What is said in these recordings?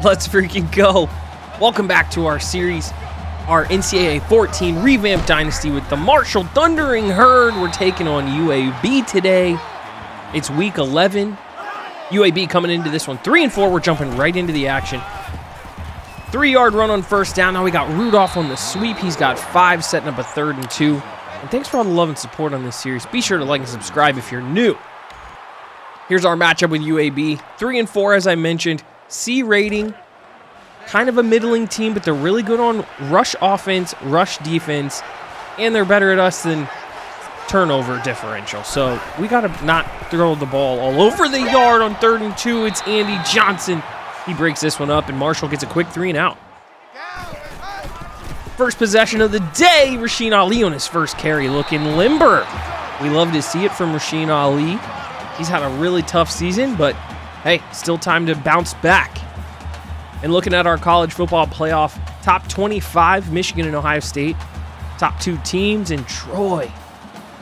Let's freaking go. Welcome back to our series, our NCAA14 Revamped Dynasty with the Marshall Thundering Herd. We're taking on UAB today. It's week 11. UAB coming into this one 3-4. We're jumping right into the action. 3-yard run on first down. Now we got Rudolph on the sweep. He's got 5, setting up a 3rd and 2. And thanks for all the love and support on this series. Be sure to like and subscribe if you're new. Here's our matchup with UAB. 3-4, as I mentioned. C rating. Kind of a middling team, but they're really good on rush offense, rush defense, and they're better at us than turnover differential. So we got to not throw the ball all over the yard on 3rd and 2. It's Andy Johnson. He breaks this one up, and Marshall gets a quick 3 and out. First possession of the day, Rasheen Ali on his first carry, looking limber. We love to see it from Rasheen Ali. He's had a really tough season, but hey, still time to bounce back. And looking at our college football playoff, top 25, Michigan and Ohio State. Top 2 teams in Troy.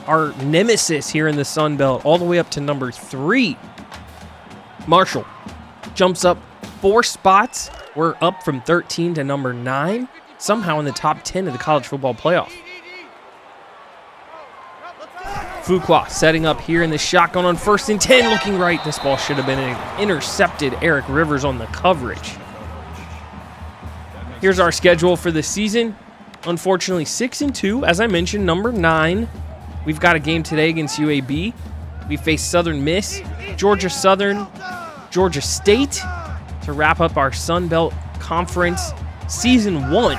Our nemesis here in the Sun Belt, all the way up to number 3. Marshall jumps up 4 spots. We're up from 13 to number 9. Somehow in the top 10 of the college football playoff. Fuqua setting up here in the shotgun on 1st and 10, looking right. This ball should have been intercepted. Eric Rivers on the coverage. Here's our schedule for the season. Unfortunately, 6-2. As I mentioned, number 9. We've got a game today against UAB. We face Southern Miss, Georgia Southern, Georgia State to wrap up our Sun Belt Conference Season 1.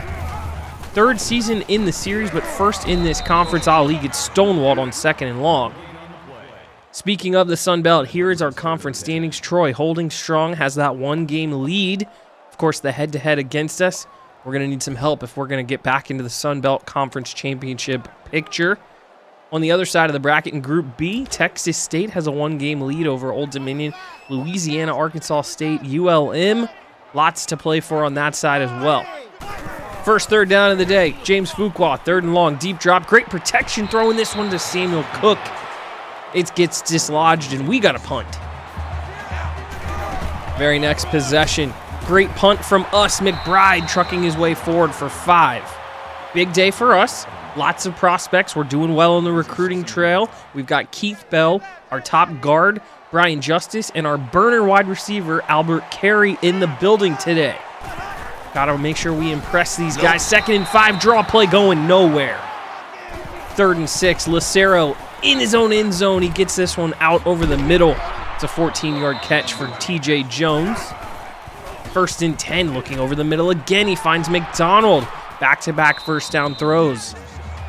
3rd season in the series, but first in this conference. Ali gets stonewalled on 2nd and long. Speaking of the Sun Belt, here is our conference standings. Troy holding strong, has that 1-game lead. Of course, the head-to-head against us. We're going to need some help if we're going to get back into the Sun Belt Conference Championship picture. On the other side of the bracket in Group B, Texas State has a 1-game lead over Old Dominion, Louisiana, Arkansas State, ULM. Lots to play for on that side as well. First 3rd down of the day, James Fuqua, 3rd and long, deep drop, great protection, throwing this one to Samuel Cook. It gets dislodged, and we got a punt. Very next possession, great punt from us, McBride trucking his way forward for 5. Big day for us. Lots of prospects. We're doing well on the recruiting trail. We've got Keith Bell, our top guard, Brian Justice, and our burner wide receiver, Albert Carey, in the building today. Got to make sure we impress these guys. 2nd and 5, draw play going nowhere. 3rd and 6, Lucero in his own end zone. He gets this one out over the middle. It's a 14-yard catch for TJ Jones. 1st and 10, looking over the middle again. He finds McDonald. Back-to-back first down throws.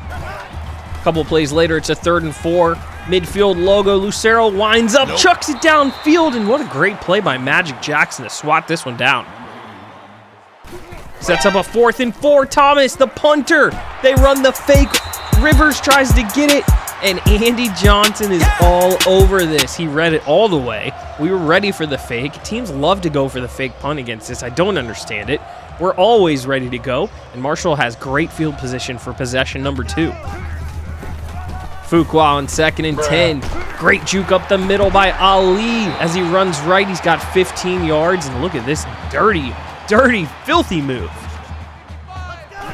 A couple plays later, it's a 3rd and 4. Midfield logo, Lucero winds up, chucks it downfield, and what a great play by Magic Jackson to swat this one down. Sets up a 4th and 4, Thomas, the punter. They run the fake. Rivers tries to get it, and Andy Johnson is all over this. He read it all the way. We were ready for the fake. Teams love to go for the fake punt against this. I don't understand it. We're always ready to go, and Marshall has great field position for possession number 2. Fuqua on 2nd and 10. Great juke up the middle by Ali. As he runs right, he's got 15 yards, and look at this dirty, filthy move.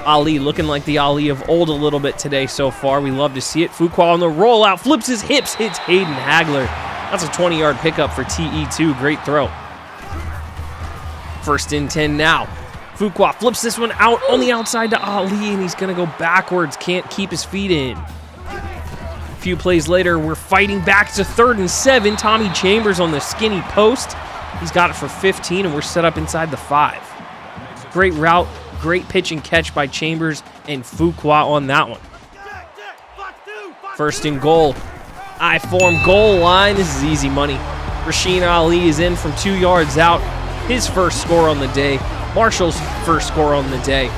Ali looking like the Ali of old a little bit today so far. We love to see it. Fuqua on the rollout, flips his hips, hits Hayden Hagler. That's a 20-yard pickup for TE2. Great throw. 1st and 10 now. Fuqua flips this one out on the outside to Ali, and he's going to go backwards. Can't keep his feet in. A few plays later, we're fighting back to 3rd and 7. Tommy Chambers on the skinny post. He's got it for 15, and we're set up inside the 5. Great route, great pitch and catch by Chambers and Fuqua on that one. 1st and goal. I-form goal line. This is easy money. Rasheen Ali is in from 2 yards out. His first score on the day. Marshall's first score on the day.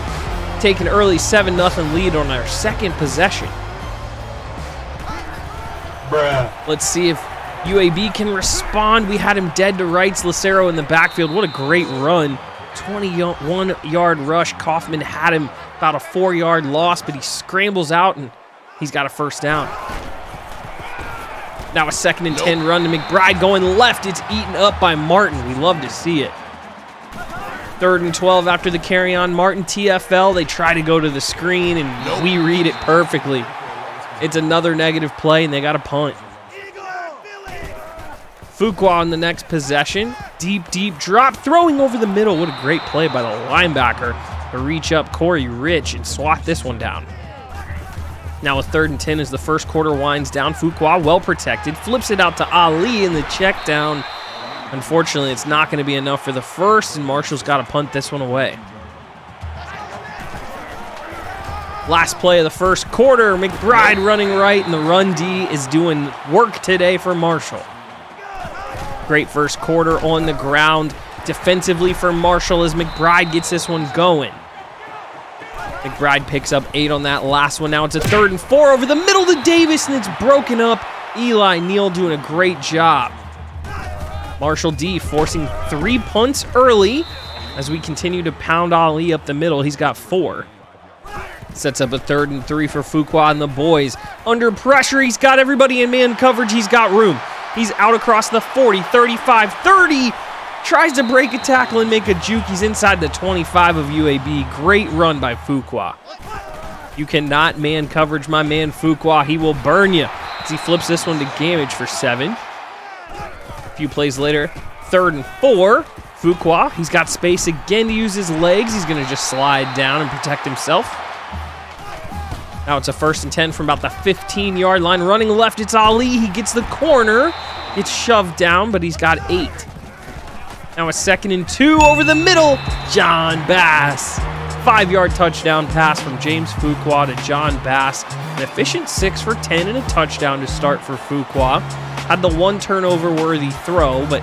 Take an early 7-0 lead on our 2nd possession. Let's see if UAB can respond. We had him dead to rights. Lucero in the backfield. What a great run. 21-yard rush. Kaufman had him about a 4-yard loss, but he scrambles out, and he's got a first down. Now a 2nd and 10 run to McBride going left. It's eaten up by Martin. We love to see it. 3rd and 12 after the carry on. Martin TFL. They try to go to the screen, and we read it perfectly. It's another negative play, and they got a punt. Fuqua on the next possession. Deep drop, throwing over the middle. What a great play by the linebacker to reach up Corey Rich and swat this one down. Now a 3rd and 10 as the first quarter winds down. Fuqua, well protected, flips it out to Ali in the check down. Unfortunately, it's not going to be enough for the first, and Marshall's got to punt this one away. Last play of the first quarter, McBride running right, and the run D is doing work today for Marshall. Great first quarter on the ground defensively for Marshall as McBride gets this one going. McBride picks up 8 on that last one. Now it's a 3rd and 4 over the middle to Davis, and it's broken up. Eli Neal doing a great job. Marshall D forcing 3 punts early as we continue to pound Ali up the middle. He's got 4. Sets up a 3rd and 3 for Fuqua and the boys. Under pressure, he's got everybody in man coverage. He's got room. He's out across the 40, 35, 30. Tries to break a tackle and make a juke. He's inside the 25 of UAB. Great run by Fuqua. You cannot man coverage my man Fuqua. He will burn you as he flips this one to Gamage for 7. A few plays later, 3rd and 4. Fuqua, he's got space again to use his legs. He's going to just slide down and protect himself. Now it's a 1st and 10 from about the 15-yard line. Running left, it's Ali. He gets the corner. It's shoved down, but he's got 8. Now a 2nd and 2 over the middle. John Bass. 5-yard touchdown pass from James Fuqua to John Bass. An efficient 6 for 10 and a touchdown to start for Fuqua. Had the 1 turnover-worthy throw, but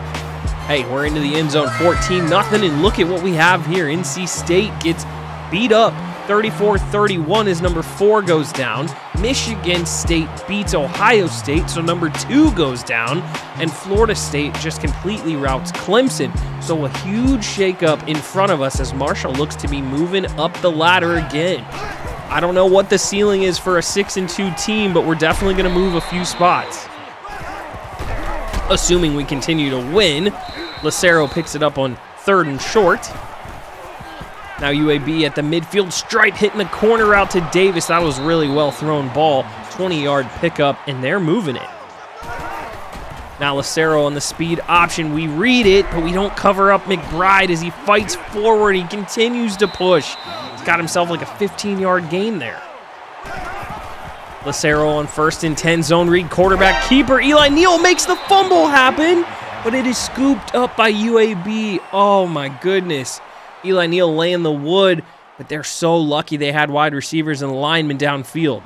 hey, we're into the end zone, 14-0, and look at what we have here. NC State gets beat up. 34-31 as number 4 goes down. Michigan State beats Ohio State, so number 2 goes down. And Florida State just completely routs Clemson. So a huge shakeup in front of us as Marshall looks to be moving up the ladder again. I don't know what the ceiling is for a 6-2 team, but we're definitely going to move a few spots. Assuming we continue to win. Lucero picks it up on 3rd and short. Now UAB at the midfield stripe, hitting the corner out to Davis. That was really well thrown ball. 20-yard pickup, and they're moving it. Now Lucero on the speed option. We read it, but we don't cover up McBride as he fights forward. He continues to push. He's got himself like a 15-yard gain there. Lucero on 1st and 10, zone read, quarterback keeper. Eli Neal makes the fumble happen, but it is scooped up by UAB. Oh my goodness. Eli Neal laying the wood, but they're so lucky they had wide receivers and linemen downfield.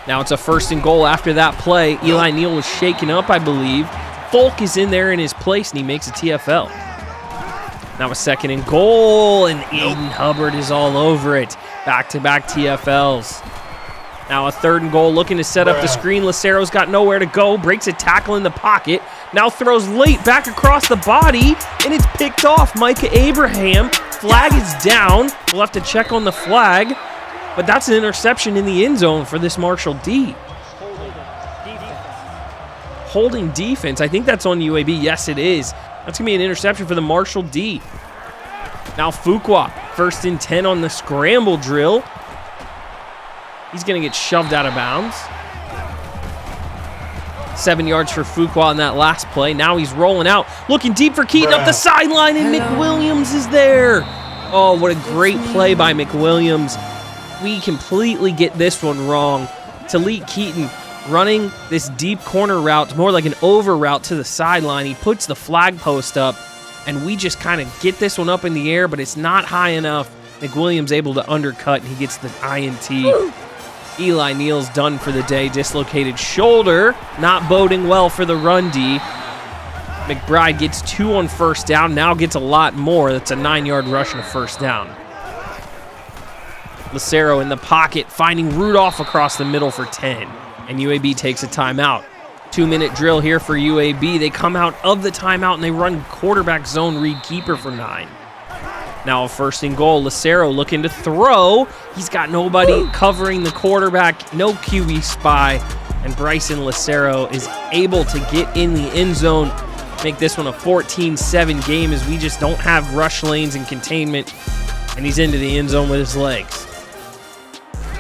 Now it's a 1st and goal after that play. Eli Neal was shaken up, I believe. Folk is in there in his place, and he makes a TFL. Now a 2nd and goal, and Aiden Hubbard is all over it. Back-to-back TFLs. Now a 3rd and goal, looking to set up the screen. Lucero's got nowhere to go, breaks a tackle in the pocket. Now throws late back across the body, and it's picked off. Micah Abraham. Flag is down. We'll have to check on the flag, but that's an interception in the end zone for this Marshall D. Holding defense. I think that's on UAB. Yes, it is. That's going to be an interception for the Marshall D. Now Fuqua, 1st and 10 on the scramble drill. He's going to get shoved out of bounds. 7 yards for Fuqua on that last play. Now he's rolling out, looking deep for Keaton up the sideline, and McWilliams is there. Oh, what a great play by McWilliams. We completely get this one wrong. Talik Keaton running this deep corner route, more like an over route to the sideline. He puts the flag post up, and we just kind of get this one up in the air, but it's not high enough. McWilliams able to undercut, and he gets the INT. Woo! Eli Neal's done for the day. Dislocated shoulder, not boding well for the run D. McBride gets 2 on 1st down, now gets a lot more. That's a 9-yard rush and a 1st down. Lucero in the pocket, finding Rudolph across the middle for 10. And UAB takes a timeout. 2-minute drill here for UAB. They come out of the timeout and they run quarterback zone read keeper for 9. Now a 1st and goal. Lucero looking to throw. He's got nobody covering the quarterback. No QB spy. And Bryson Lucero is able to get in the end zone. make this one a 14-7 game as we just don't have rush lanes and containment, and he's into the end zone with his legs.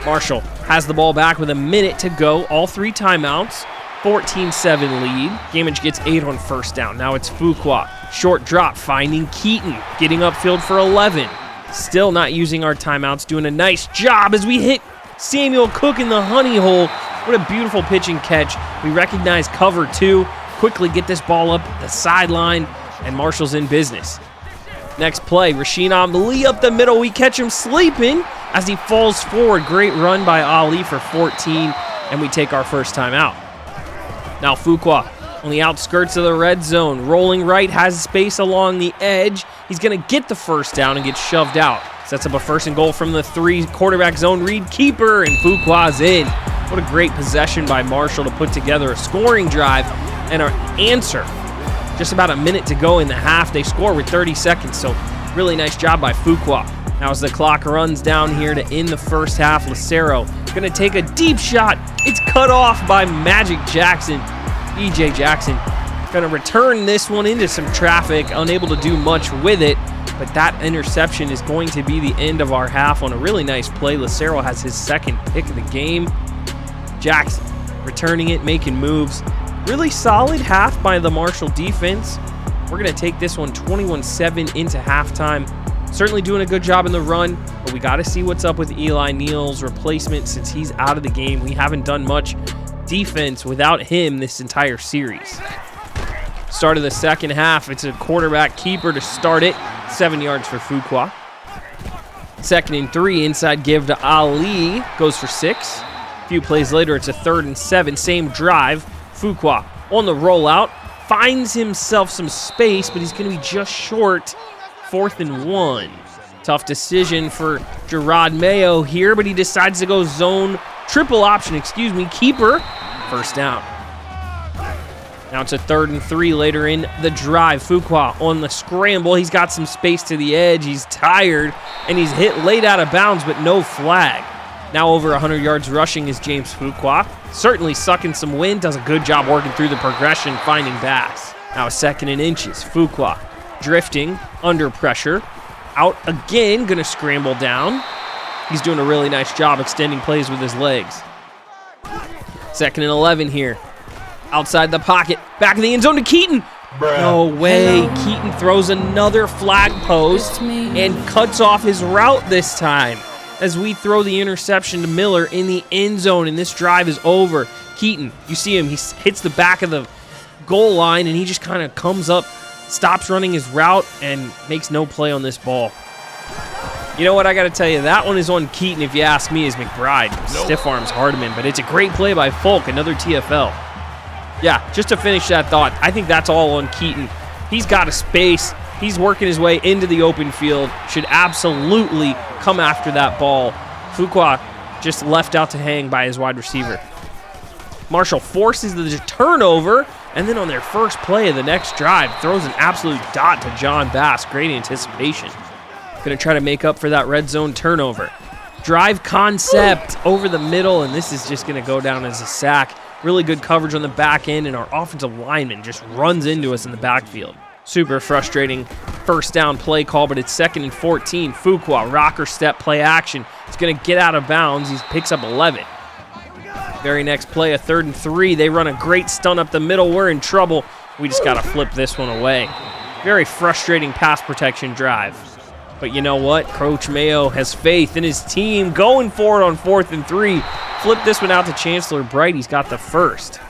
Marshall has the ball back with a minute to go, all 3 timeouts, 14-7 lead. Gamage gets 8 on first down. Now it's Fuqua. Short drop, finding Keaton, getting upfield for 11. Still not using our timeouts, doing a nice job as we hit Samuel Cook in the honey hole. What a beautiful pitch and catch. We recognize cover 2, quickly get this ball up the sideline, and Marshall's in business. Next play, Rasheen Ali up the middle. We catch him sleeping as he falls forward. Great run by Ali for 14, and we take our first time out. Now Fuqua on the outskirts of the red zone. Rolling right, has space along the edge. He's going to get the first down and get shoved out. Sets up a 1st and goal from the 3 quarterback zone read keeper, and Fuqua's in. What a great possession by Marshall to put together a scoring drive and our answer. Just about a minute to go in the half. They score with 30 seconds, so really nice job by Fuqua. Now as the clock runs down here to end the first half, Lucero going to take a deep shot. It's cut off by Magic Jackson. E.J. Jackson going to return this one into some traffic, unable to do much with it, but that interception is going to be the end of our half on a really nice play. Lucero has his 2nd pick of the game. Jackson returning it, making moves. Really solid half by the Marshall defense. We're going to take this one 21-7 into halftime. Certainly doing a good job in the run, but we got to see what's up with Eli Neal's replacement since he's out of the game. We haven't done much defense without him this entire series. Start of the second half, it's a quarterback keeper to start it. 7 yards for Fuqua. 2nd and 3, inside give to Ali, goes for 6. A few plays later, it's a 3rd and 7, same drive. Fuqua on the rollout, finds himself some space, but he's going to be just short. 4th and 1. Tough decision for Gerard Mayo here, but he decides to go zone triple option, keeper. First down. Now it's a 3rd and 3 later in the drive. Fuqua on the scramble. He's got some space to the edge. He's tired, and he's hit late out of bounds, but no flag. Now over 100 yards rushing is James Fuqua. Certainly sucking some wind. Does a good job working through the progression, finding Bass. Now a 2nd and inches. Fuqua drifting under pressure. Out again. Going to scramble down. He's doing a really nice job extending plays with his legs. 2nd and 11 here. Outside the pocket. Back in the end zone to Keaton. No way. Keaton throws another flag post and cuts off his route this time as we throw the interception to Miller in the end zone, and this drive is over. Keaton, you see him, he hits the back of the goal line, and he just kind of comes up, stops running his route, and makes no play on this ball. You know what, I got to tell you, that one is on Keaton, if you ask me, is McBride. Stiff arms Hardiman, but it's a great play by Folk, another TFL. Yeah, just to finish that thought, I think that's all on Keaton. He's got a space. He's working his way into the open field. Should absolutely come after that ball. Fuqua just left out to hang by his wide receiver. Marshall forces the turnover, and then on their first play of the next drive, throws an absolute dot to John Bass. Great anticipation. Going to try to make up for that red zone turnover. Drive concept over the middle, and this is just going to go down as a sack. Really good coverage on the back end, and our offensive lineman just runs into us in the backfield. Super frustrating first down play call, but it's 2nd and 14. Fuqua, rocker step, play action. He's going to get out of bounds. He picks up 11. Very next play, a 3rd and 3. They run a great stunt up the middle. We're in trouble. We just got to flip this one away. Very frustrating pass protection drive. But you know what? Coach Mayo has faith in his team, going for it on 4th and 3. Flip this one out to Chancellor Bright. He's got the first.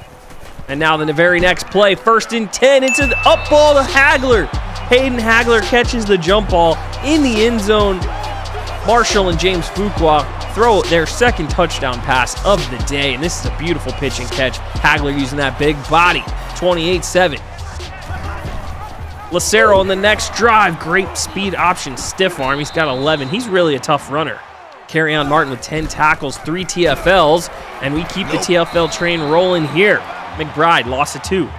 And now the very next play, 1st and 10. It's an up ball to Hagler. Hayden Hagler catches the jump ball in the end zone. Marshall and James Fuqua throw their 2nd touchdown pass of the day. And this is a beautiful pitch and catch. Hagler using that big body. 28-7. Lucero on the next drive. Great speed option. Stiff arm. He's got 11. He's really a tough runner. Kerryon Martin with 10 tackles, 3 TFLs. And we keep the TFL train rolling here. McBride lost a 2.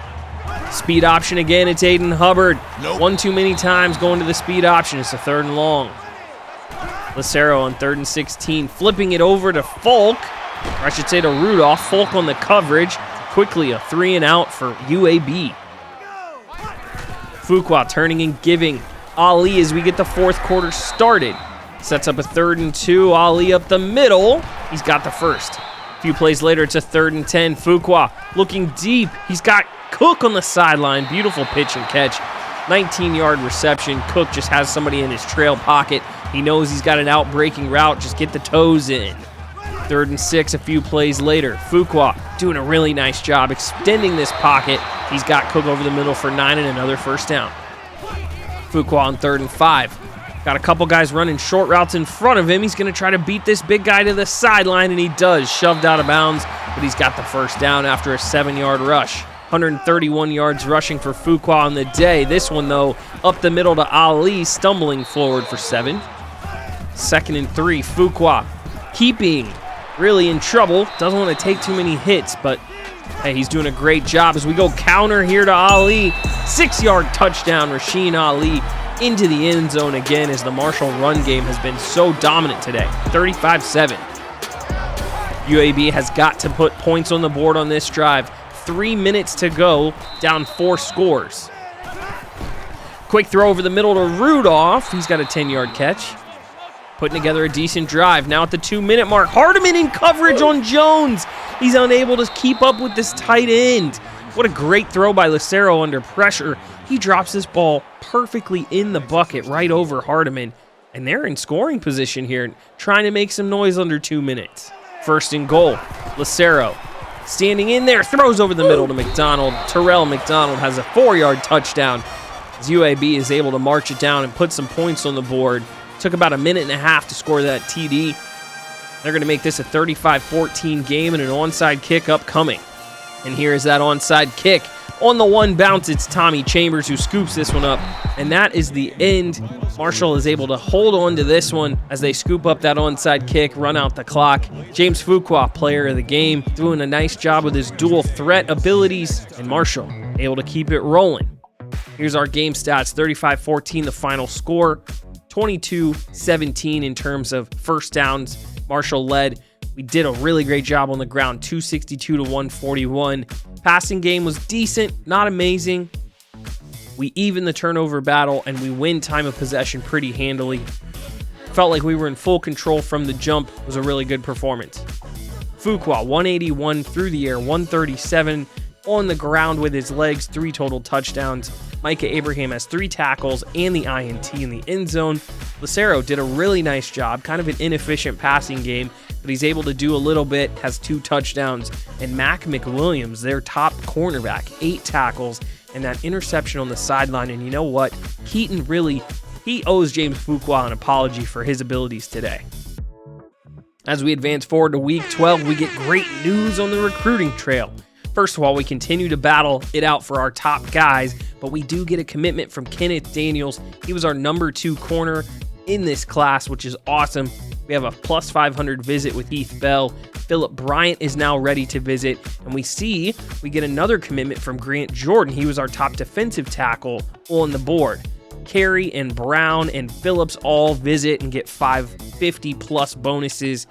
Speed option again. It's Aiden Hubbard. One too many times going to the speed option. It's a 3rd and long. Lucero on 3rd and 16. Flipping it over to Folk. Or I should say to Rudolph. Folk on the coverage. Quickly a 3 and out for UAB. Fuqua turning and giving Ali as we get the fourth quarter started. Sets up a 3rd and 2. Ali up the middle. He's got the first. A few plays later, it's a 3rd and 10. Fuqua looking deep. He's got Cook on the sideline. Beautiful pitch and catch. 19-yard reception. Cook just has somebody in his trail pocket. He knows he's got an out-breaking route. Just get the toes in. 3rd and 6 a few plays later. Fuqua doing a really nice job extending this pocket. He's got Cook over the middle for 9 and another first down. Fuqua on 3rd and 5. Got a couple guys running short routes in front of him. He's going to try to beat this big guy to the sideline, and he does. Shoved out of bounds, but he's got the first down after a 7-yard rush. 131 yards rushing for Fuqua on the day. This one, though, up the middle to Ali, stumbling forward for 7. 2nd and 3, Fuqua keeping really in trouble. Doesn't want to take too many hits, but hey, he's doing a great job as we go counter here to Ali. 6-yard touchdown, Rasheen Ali into the end zone again as the Marshall run game has been so dominant today. 35-7. UAB has got to put points on the board on this drive. 3 minutes to go, down 4 scores. Quick throw over the middle to Rudolph. He's got a 10-yard catch. Putting together a decent drive. Now at the 2-minute mark, Hardiman in coverage on Jones. He's unable to keep up with this tight end. What a great throw by Lucero under pressure. He drops this ball perfectly in the bucket right over Hardiman. And they're in scoring position here, trying to make some noise under 2 minutes. 1st and goal. Lucero standing in there, throws over the middle to McDonald. Terrell McDonald has a 4-yard touchdown as UAB is able to march it down and put some points on the board. Took about a minute and a half to score that TD. They're going to make this a 35-14 game and an onside kick upcoming. And here is that onside kick. On the one bounce, it's Tommy Chambers who scoops this one up. And that is the end. Marshall is able to hold on to this one as they scoop up that onside kick, run out the clock. James Fuqua, player of the game, doing a nice job with his dual threat abilities. And Marshall able to keep it rolling. Here's our game stats. 35-14 the final score. 22-17 in terms of first downs. Marshall led. We did a really great job on the ground, 262 to 141. Passing game was decent, not amazing. We even the turnover battle, and we win time of possession pretty handily. Felt like we were in full control from the jump. It was a really good performance. Fuqua, 181 through the air, 137 on the ground with his legs, 3 total touchdowns. Micah Abraham has 3 tackles and the INT in the end zone. Lucero did a really nice job, kind of an inefficient passing game, but he's able to do a little bit, has 2 touchdowns. And Mac McWilliams, their top cornerback, 8 tackles and that interception on the sideline. And you know what? Keaton he owes James Fuqua an apology for his abilities today. As we advance forward to week 12, we get great news on the recruiting trail. First of all, we continue to battle it out for our top guys, but we do get a commitment from Kenneth Daniels. He was our number 2 corner in this class, which is awesome. We have a plus 500 visit with Heath Bell. Phillip Bryant is now ready to visit, and we get another commitment from Grant Jordan. He was our top defensive tackle on the board. Carey and Brown and Phillips all visit and get 550 plus bonuses.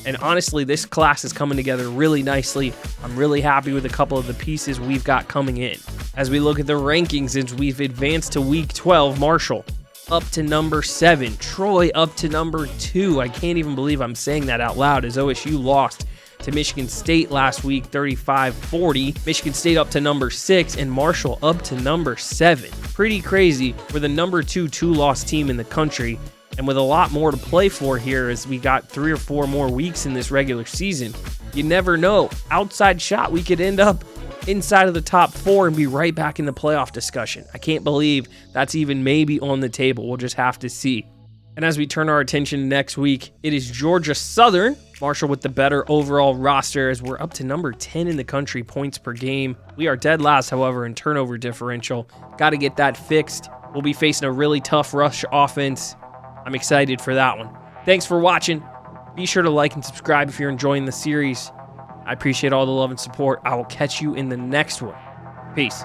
And honestly, this class is coming together really nicely. I'm really happy with a couple of the pieces we've got coming in. As we look at the rankings, as we've advanced to week 12, Marshall up to number 7, Troy up to number 2. I can't even believe I'm saying that out loud as OSU lost to Michigan State last week, 35-40. Michigan State up to number 6 and Marshall up to number 7. Pretty crazy. We're the number 2 two-loss team in the country. And with a lot more to play for here as we got 3 or 4 more weeks in this regular season, you never know. Outside shot, we could end up inside of the top 4 and be right back in the playoff discussion. I can't believe that's even maybe on the table. We'll just have to see. And as we turn our attention to next week, it is Georgia Southern. Marshall with the better overall roster as we're up to number 10 in the country points per game. We are dead last, however, in turnover differential. Got to get that fixed. We'll be facing a really tough rush offense. I'm excited for that one. Thanks for watching. Be sure to like and subscribe if you're enjoying the series. I appreciate all the love and support. I will catch you in the next one. Peace.